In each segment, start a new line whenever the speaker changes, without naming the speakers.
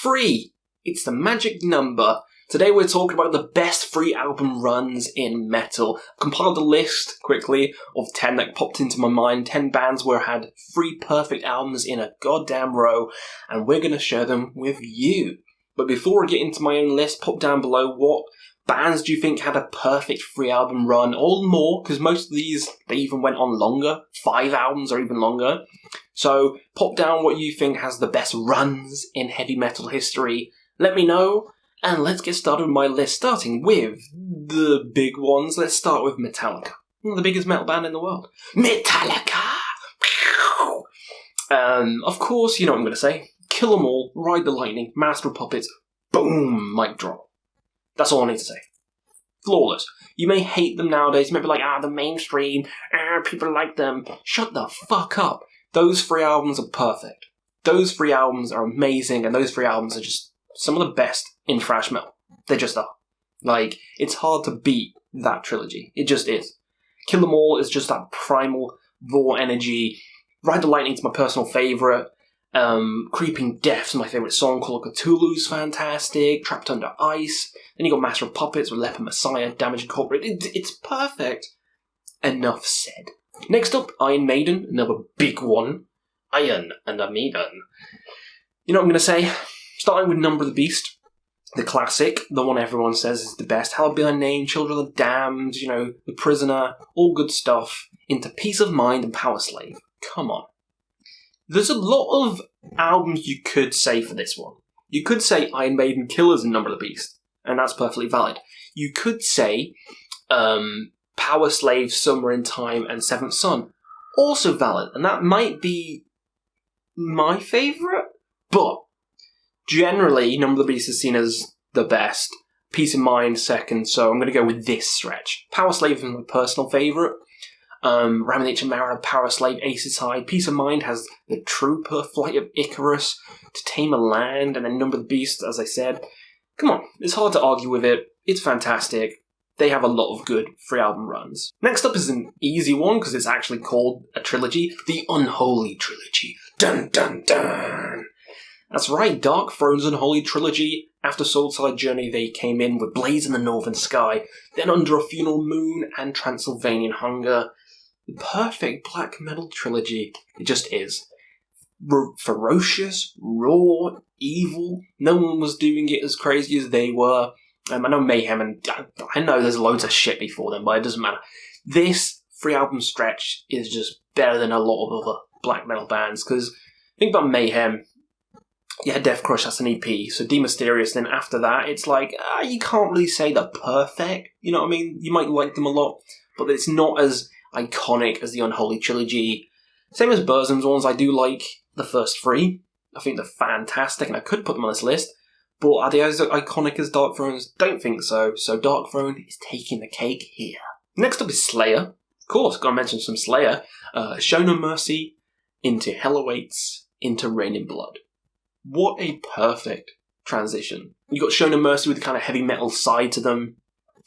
3. It's the magic number. Today we're talking about the best free album runs in metal. I compiled a list quickly of 10 that popped into my mind, 10 bands where I had 3 perfect albums in a goddamn row, and we're going to share them with you. But before I get into my own list, pop down below what bands do you think had a perfect free album run, or more, because most of these, they even went on longer, 5 albums or even longer. So pop down what you think has the best runs in heavy metal history. Let me know. And let's get started with my list, starting with the big ones. Let's start with Metallica, one of the biggest metal band in the world. Metallica! Of course, you know what I'm going to say. Kill 'em all, ride the lightning, master of puppets, boom, mic drop. That's all I need to say. Flawless. You may hate them nowadays, you may be like, the mainstream, people like them. Shut the fuck up. Those 3 albums are perfect. Those 3 albums are amazing, and those 3 albums are just some of the best in thrash metal. They just are. Like, it's hard to beat that trilogy. It just is. Kill 'em all is just that primal, raw energy. Ride the Lightning's my personal favourite. Creeping Death's my favourite song. Call of Cthulhu's fantastic. Trapped Under Ice. Then you got Master of Puppets with Leper Messiah, Damage Incorporated. It's perfect. Enough said. Next up, Iron Maiden, another big one. Iron and a Maiden. You know what I'm going to say? Starting with Number of the Beast, the classic, the one everyone says is the best. Hallowed Be Thy Name, Children of the Damned, The Prisoner, all good stuff. Into Peace of Mind and Power Slave. Come on. There's a lot of albums you could say for this one. You could say Iron Maiden, Killers, and Number of the Beast, and that's perfectly valid. You could say Power Slave, Summer in Time, and Seventh Son. Also valid, and that might be my favourite, but generally, Number of the Beast is seen as the best. Peace of Mind, second, so I'm going to go with this stretch. Power Slave is my personal favourite. Ramanich Mara, Power Slave, Aces High. Peace of Mind has the Trooper, Flight of Icarus, To Tame a Land, and then Number of the Beast, as I said. Come on, it's hard to argue with it. It's fantastic. They have a lot of good free album runs. Next up is an easy one, because it's actually called a trilogy. The Unholy Trilogy. Dun dun dun! That's right, Darkthrone's Unholy Trilogy. After Soulside Journey, they came in with Blaze in the Northern Sky, then Under a Funeral Moon, and Transylvanian Hunger. The perfect black metal trilogy. It just is. Ferocious, raw, evil. No one was doing it as crazy as they were. I know Mayhem, and I know there's loads of shit before them, but it doesn't matter. This 3-album stretch is just better than a lot of other black metal bands, because think about Mayhem. Yeah, Death Crush, that's an EP, so De Mysterious, then after that, it's like, you can't really say they're perfect, you know what I mean? You might like them a lot, but it's not as iconic as the Unholy Trilogy. Same as Burzum's ones, I do like the first 3. I think they're fantastic, and I could put them on this list, but are they as iconic as Darkthrone's? Don't think so, so Darkthrone is taking the cake here. Next up is Slayer. Of course, gotta mention some Slayer. Show No Mercy, into Hell Awaits, into Rain in Blood. What a perfect transition. You got Show No Mercy with the kind of heavy metal side to them.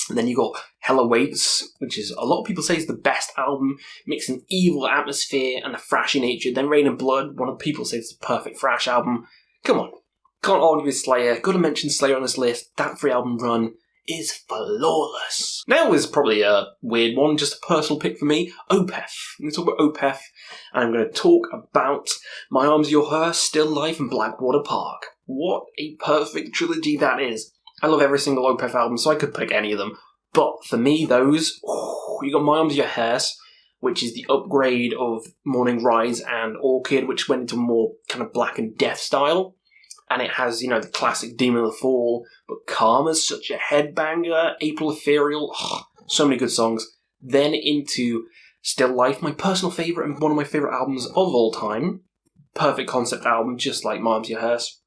And then you got Hell Awaits, which is a lot of people say is the best album, mixing evil atmosphere and the thrashy nature. Then Rain and Blood, one of the people say it's the perfect thrash album. Come on. Can't argue with Slayer. Gotta mention Slayer on this list. That 3-album run is flawless. Now is probably a weird one, just a personal pick for me. Opeth. I'm going to talk about Opeth, and I'm going to talk about My Arms, Your Hearse, Still Life, and Blackwater Park. What a perfect trilogy that is. I love every single Opeth album, so I could pick any of them. But for me, those, you got My Arms, Your Hearse, which is the upgrade of Morning Rise and Orchid, which went into more kind of Black and Death style. And it has, the classic Demon of the Fall, but Karma's such a headbanger, April Ethereal, so many good songs. Then into Still Life, my personal favourite and one of my favourite albums of all time. Perfect concept album, just like My Arms, Your Hearse.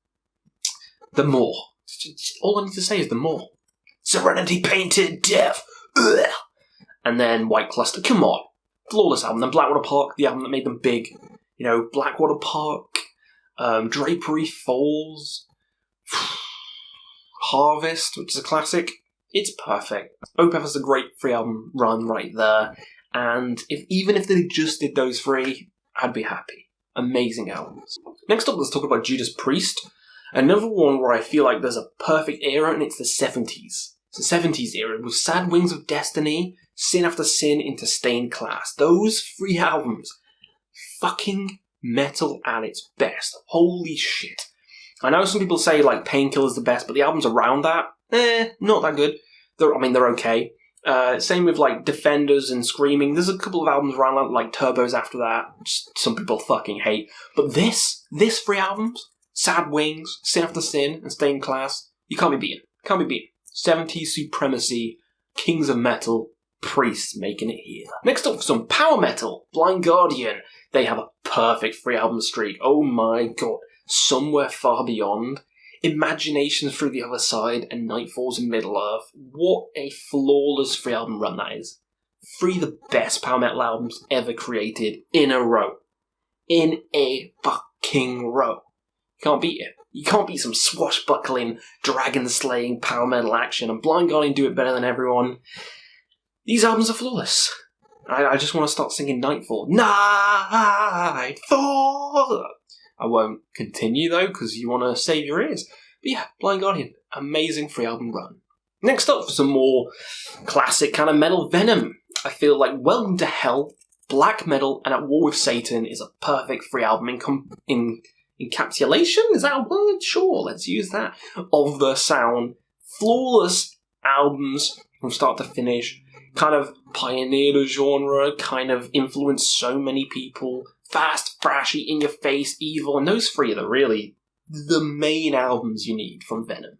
The More. All I need to say is The More. Serenity Painted Death. Ugh. And then White Cluster, come on. Flawless album. Then Blackwater Park, the album that made them big. Blackwater Park. Drapery Falls, Harvest, which is a classic. It's perfect. Opeth has a great 3-album run right there, and even if they just did those 3, I'd be happy. Amazing albums. Next up, let's talk about Judas Priest. Another one where I feel like there's a perfect era, and it's the 70s. It's the 70s era with Sad Wings of Destiny, Sin After Sin into Stained Class. Those 3 albums, fucking metal at its best. Holy shit. I know some people say like Painkiller's the best, but the albums around that, not that good. They're okay. Same with like Defenders and Screaming. There's a couple of albums around that, like Turbos after that, which some people fucking hate. But this 3 albums, Sad Wings, Sin After Sin, and Stained Class, you can't be beaten. Can't be beaten. 70s supremacy, Kings of Metal, Priests making it here. Next up for some power metal, Blind Guardian. They have a perfect 3 album streak. Oh my god. Somewhere Far Beyond, Imaginations Through the Other Side, and Nightfalls in Middle-earth. What a flawless 3 album run that is. 3 of the best power metal albums ever created in a row. In a fucking row. You can't beat it. You can't beat some swashbuckling, dragon-slaying power metal action, and Blind Guardian do it better than everyone. These albums are flawless. I just want to start singing Nightfall. Nightfall! I won't continue though, because you want to save your ears. But yeah, Blind Guardian, amazing 3 album run. Next up for some more classic kind of metal, Venom. I feel like Welcome to Hell, Black Metal, and At War with Satan is a perfect 3 album encapsulation? Is that a word? Sure, let's use that. Of the sound. Flawless albums from start to finish. Kind of pioneered a genre, kind of influenced so many people. Fast, thrashy, in your face, evil, and those 3 are really the main albums you need from Venom.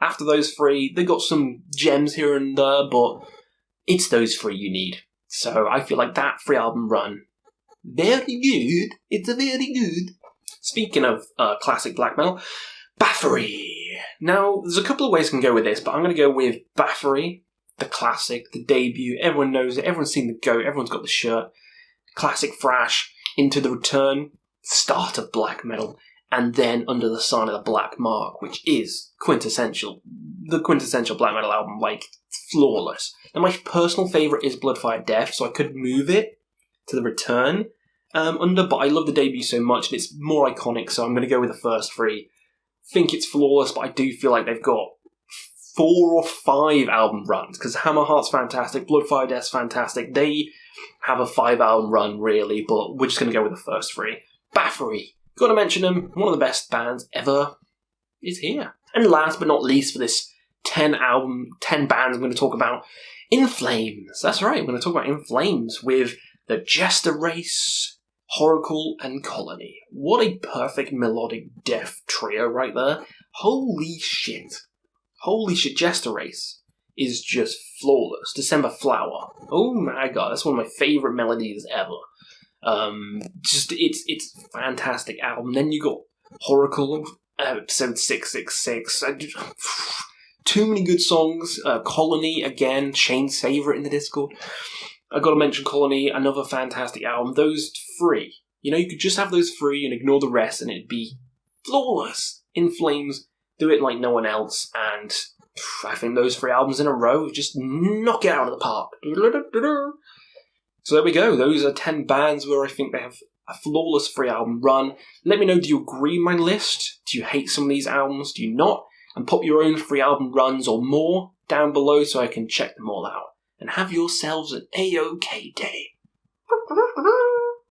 After those 3, they got some gems here and there, but it's those 3 you need. So I feel like that 3 album run, very good. It's a very good. Speaking of classic black metal, Bathory. Now, there's a couple of ways you can go with this, but I'm going to go with Bathory, the classic, the debut. Everyone knows it. Everyone's seen the goat. Everyone's got the shirt. Classic thrash. Into the Return, start of black metal, and then Under the Sign of the Black Mark, which is the quintessential black metal album, like, flawless. Now, my personal favourite is Bloodfire Death, so I could move it to the Return but I love the debut so much, and it's more iconic, so I'm going to go with the first 3. Think it's flawless, but I do feel like they've got 4 or 5 album runs, because Hammerheart's fantastic, Bloodfire Death's fantastic. They have a 5 album run, really, but we're just going to go with the first 3. Bathory, got to mention them, one of the best bands ever is here. And last but not least for this 10 bands I'm going to talk about, In Flames. That's right, I'm going to talk about In Flames with the Jester Race, Horacle, and Colony. What a perfect melodic death trio right there. Holy shit. Holy shit, Jester Race is just flawless. December Flower. Oh my god, that's one of my favourite melodies ever. It's a fantastic album. Then you got Horacle, episode 666. Too many good songs. Colony, again, Shane's favourite in the Discord. I gotta mention Colony, another fantastic album. Those 3. You know, you could just have those 3 and ignore the rest and it'd be flawless. In Flames, do it like no one else, and I think those 3 albums in a row just knock it out of the park. So there we go. Those are 10 bands where I think they have a flawless 3 album run. Let me know, do you agree with my list? Do you hate some of these albums? Do you not? And pop your own 3 album runs or more down below so I can check them all out. And have yourselves an A-OK day.